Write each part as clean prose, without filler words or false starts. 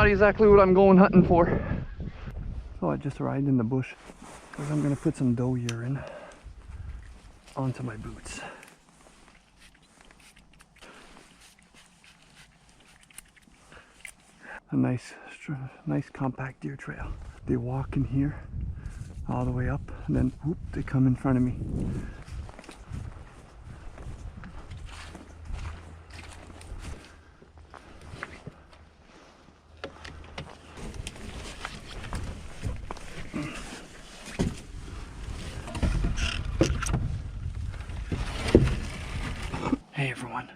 not exactly what I'm going hunting for. So I just arrived in the bush because I'm gonna put some doe urine onto my boots. A nice compact deer trail. They walk in here all the way up, and then whoop, they come in front of me. Hey everyone,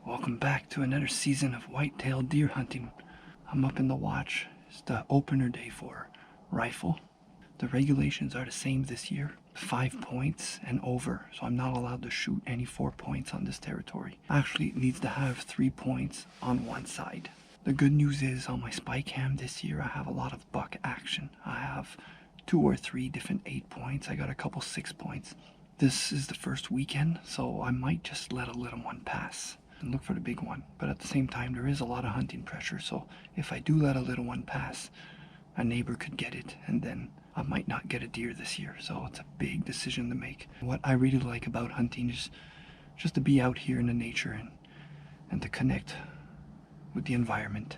welcome back to another season of white-tailed deer hunting. I'm up in the watch. It's the opener day for rifle. The regulations are the same this year, 5 points and over, so I'm not allowed to shoot any 4 points on this territory. Actually, it needs to have 3 points on one side. The good news is on my spy cam this year I have a lot of buck action. I have 2 or 3 different 8 points. I got a couple 6 points. This is the first weekend, so I might just let a little one pass and look for the big one. But at the same time, there is a lot of hunting pressure, so if I do let a little one pass, a neighbor could get it, and then I might not get a deer this year. So it's a big decision to make. What I really like about hunting is just to be out here in the nature and to connect with the environment.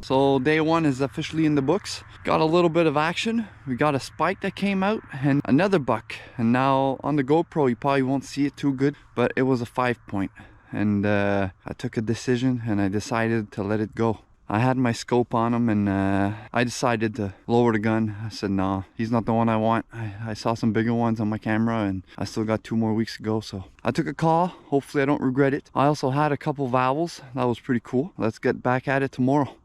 So day one is officially in the books. Got a little bit of action. We got a spike that came out and another buck. And now on the GoPro, you probably won't see it too good, but it was a 5 point. And I took a decision and I decided to let it go. I had my scope on him and I decided to lower the gun. I said, nah, he's not the one I want. I saw some bigger ones on my camera and I still got 2 more weeks to go. So I took a call. Hopefully I don't regret it. I also had a couple vowels. That was pretty cool. Let's get back at it tomorrow.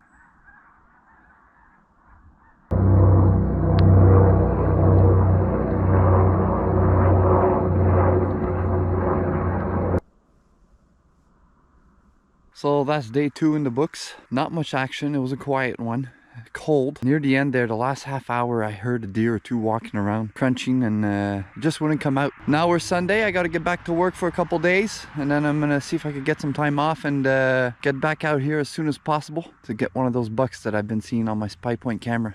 So that's day 2 in the books. Not much action. It was a quiet one. Cold. Near the end there, the last half hour, I heard a deer or 2 walking around, crunching, and just wouldn't come out. Now we're Sunday. I got to get back to work for a couple days, and then I'm gonna see if I could get some time off and get back out here as soon as possible to get one of those bucks that I've been seeing on my spy point camera.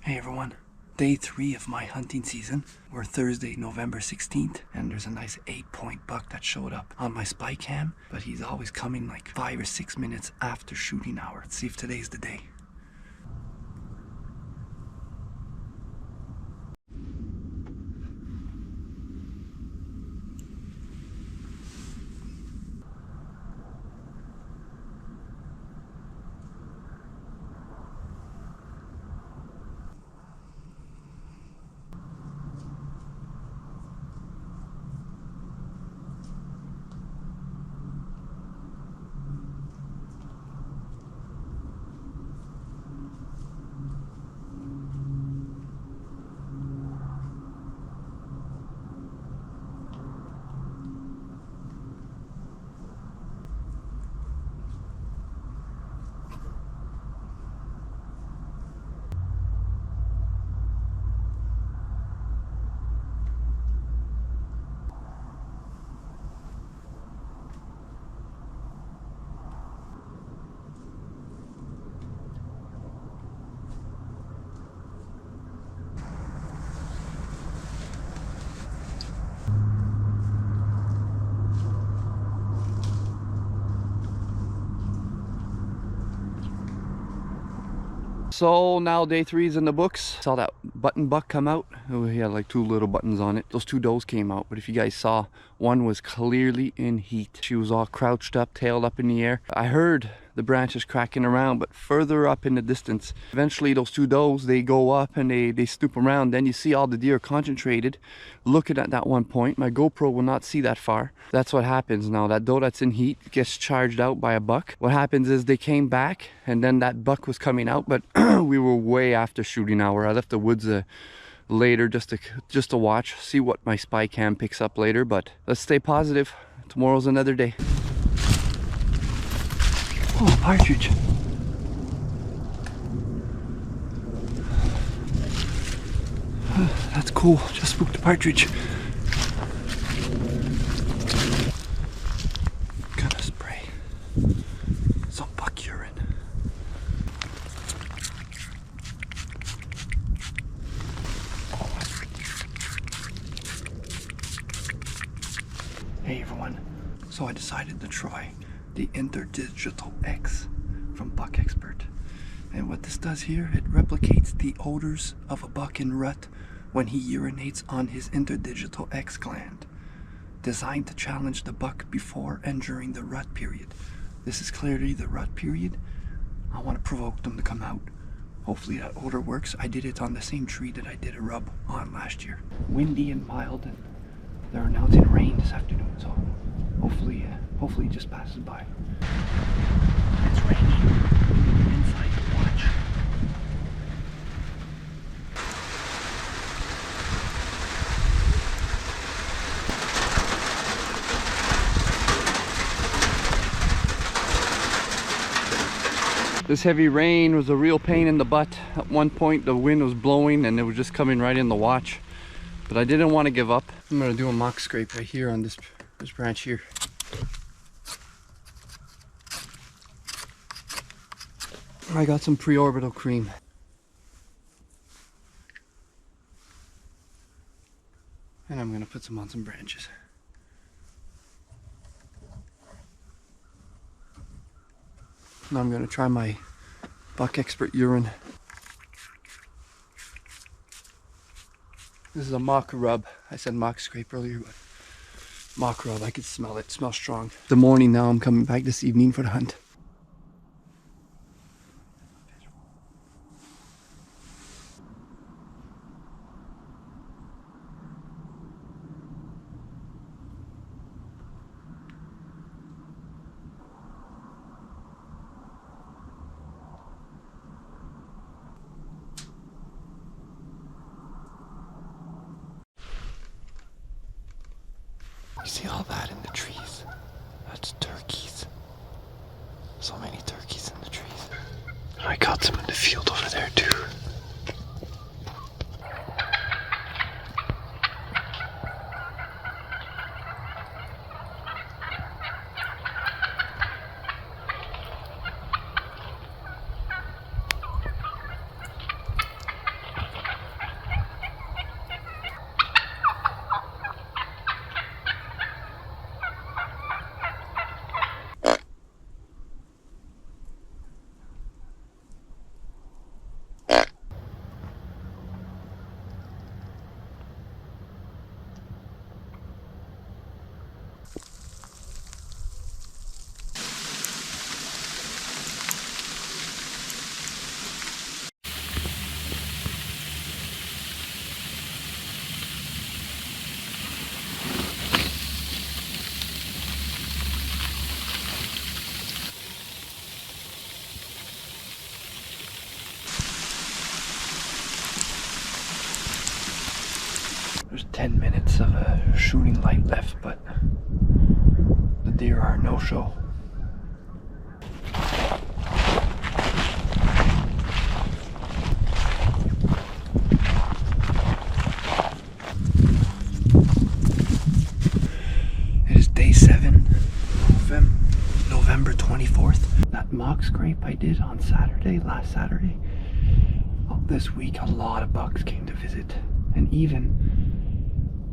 Hey everyone. Day 3 of my hunting season. We're Thursday, November 16th, and there's a nice 8 point buck that showed up on my spy cam, but he's always coming like 5 or 6 minutes after shooting hour. Let's see if today's the day. So now day 3 is in the books. Saw that button buck come out. Oh, he had like 2 little buttons on it. Those 2 does came out, but if you guys saw, one was clearly in heat. She was all crouched up, tailed up in the air. I heard the branches cracking around, but further up in the distance. Eventually those 2 does, they go up and they snoop around. Then you see all the deer concentrated looking at that one point. My GoPro will not see that far. That's what happens now. That doe that's in heat gets charged out by a buck. What happens is they came back and then that buck was coming out, but we were way after shooting hour. I left the woods later just to watch, see what my spy cam picks up later, but let's stay positive. Tomorrow's another day. Oh, partridge. That's cool. Just spooked a partridge. Gonna spray some buck urine. Hey everyone. So I decided to try the Interdigital X from Buck Expert. And what this does here, it replicates the odors of a buck in rut when he urinates on his Interdigital X gland. Designed to challenge the buck before and during the rut period. This is clearly the rut period. I want to provoke them to come out. Hopefully that odor works. I did it on the same tree that I did a rub on last year. Windy and mild, and they're announcing rain this afternoon, so hopefully it just passes by. It's raining inside the watch. This heavy rain was a real pain in the butt. At one point the wind was blowing and it was just coming right in the watch. But I didn't want to give up. I'm gonna do a mock scrape right here on this branch here. I got some pre-orbital cream. And I'm gonna put some on some branches. Now I'm gonna try my Buck Expert urine. This is a mock rub. I said mock scrape earlier, but mock rub, I could smell it. It smells strong. The morning now, I'm coming back this evening for the hunt. You see all that in the trees? That's turkeys. So many turkeys in the trees. And I got some in the field over there too. There's 10 minutes of shooting light left, but the deer are no show. It is day 7, November 24th. That mock scrape I did on Saturday, last Saturday. This week a lot of bucks came to visit, and even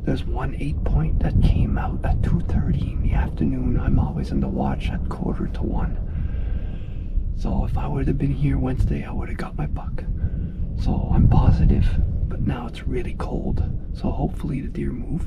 there's one 8-point that came out at 2:30 in the afternoon. I'm always on the watch at 1:45. So if I would have been here Wednesday, I would have got my buck. So I'm positive, but now it's really cold. So hopefully the deer move.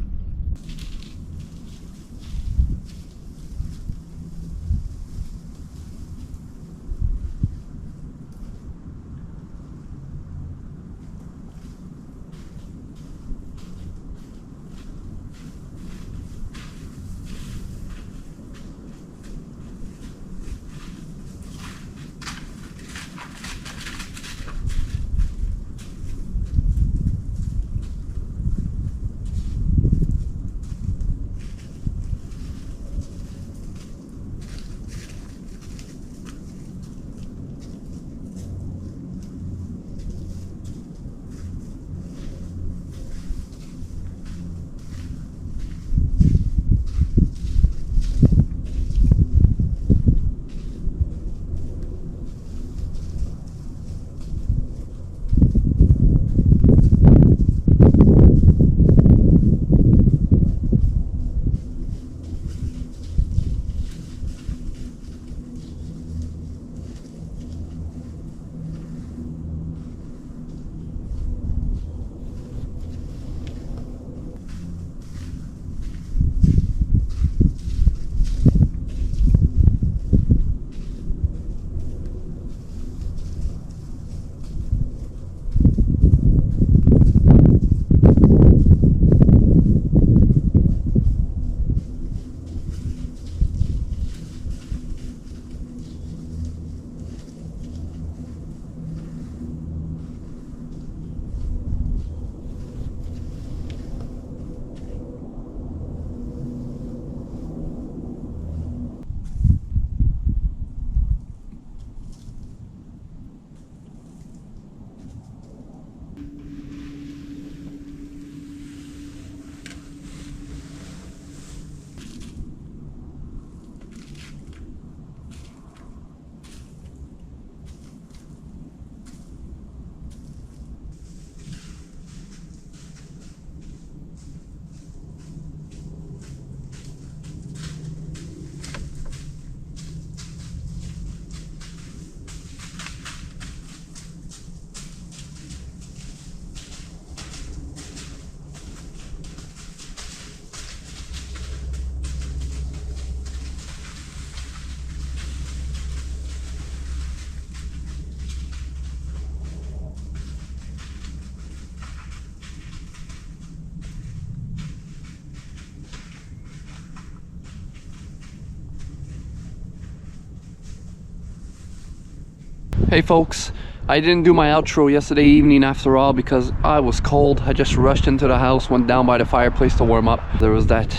Hey folks, I didn't do my outro yesterday evening after all because I was cold. I just rushed into the house, went down by the fireplace to warm up. There was that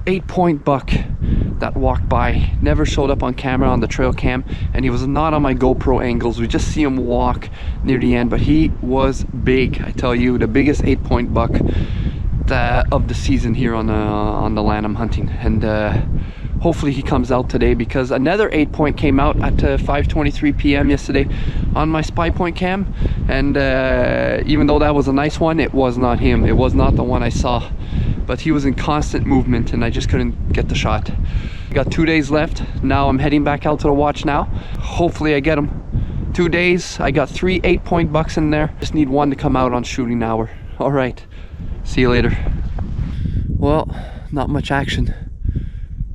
8-point buck that walked by, never showed up on camera on the trail cam, and he was not on my GoPro angles. We just see him walk near the end, but he was big. I tell you, the biggest 8-point buck of the season here on the land I'm hunting. And hopefully he comes out today, because another 8-point came out at 5:23 p.m. yesterday on my spy point cam, and even though that was a nice one, it was not him. It was not the one I saw, but he was in constant movement and I just couldn't get the shot. I got 2 days left. Now I'm heading back out to the watch now. Hopefully I get him. 2 days, I got 3 8-point bucks in there. Just need one to come out on shooting hour. All right, see you later. Well, not much action.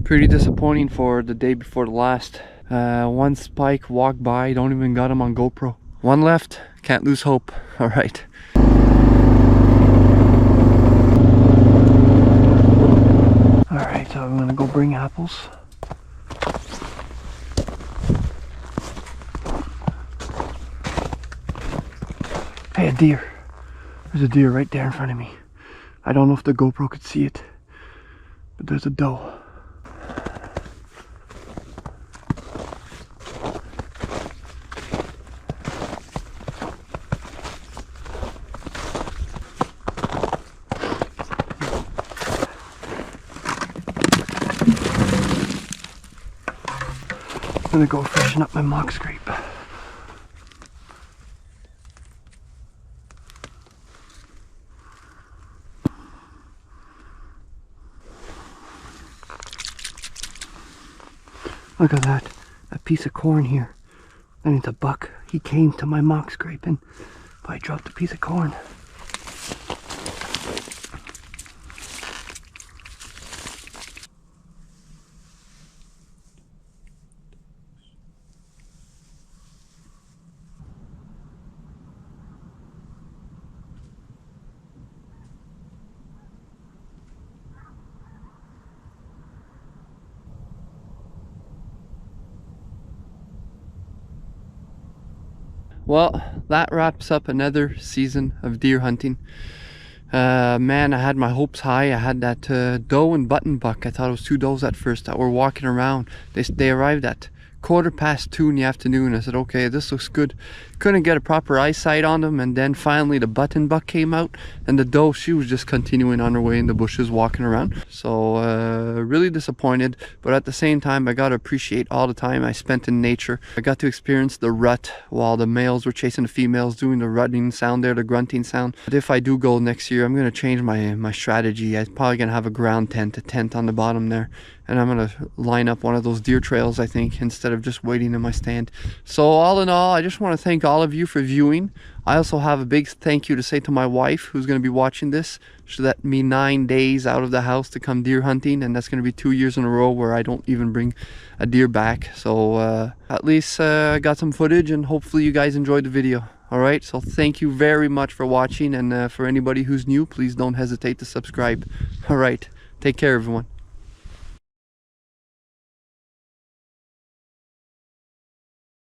Pretty disappointing for the day before the last. One spike walked by, don't even got him on GoPro. One left, can't lose hope. All right. All right, so I'm gonna go bring apples. Hey, a deer. There's a deer right there in front of me. I don't know if the GoPro could see it, but there's a doe. I'm gonna go freshen up my mock scrape. Look at that piece of corn here. And it's a buck. He came to my mock scraping, but I dropped a piece of corn. Well, that wraps up another season of deer hunting. Man, I had my hopes high. I had that doe and button buck. I thought it was 2 does at first that were walking around. They arrived at 2:15 in the afternoon. I said, okay, this looks good. Couldn't get a proper eyesight on them, and then finally the button buck came out, and the doe, she was just continuing on her way in the bushes walking around. So really disappointed, but at the same time I got to appreciate all the time I spent in nature. I got to experience the rut while the males were chasing the females, doing the rutting sound there, the grunting sound. But if I do go next year, I'm going to change my strategy. I'm probably going to have a ground tent, a tent on the bottom there, and I'm going to line up one of those deer trails, I think, instead of just waiting in my stand. So all in all, I just want to thank all of you for viewing. I also have a big thank you to say to my wife, who's going to be watching this. She let me 9 days out of the house to come deer hunting, and that's going to be 2 years in a row where I don't even bring a deer back. So at least I got some footage, and hopefully you guys enjoyed the video. Alright, so thank you very much for watching, and for anybody who's new, please don't hesitate to subscribe. Alright, take care everyone.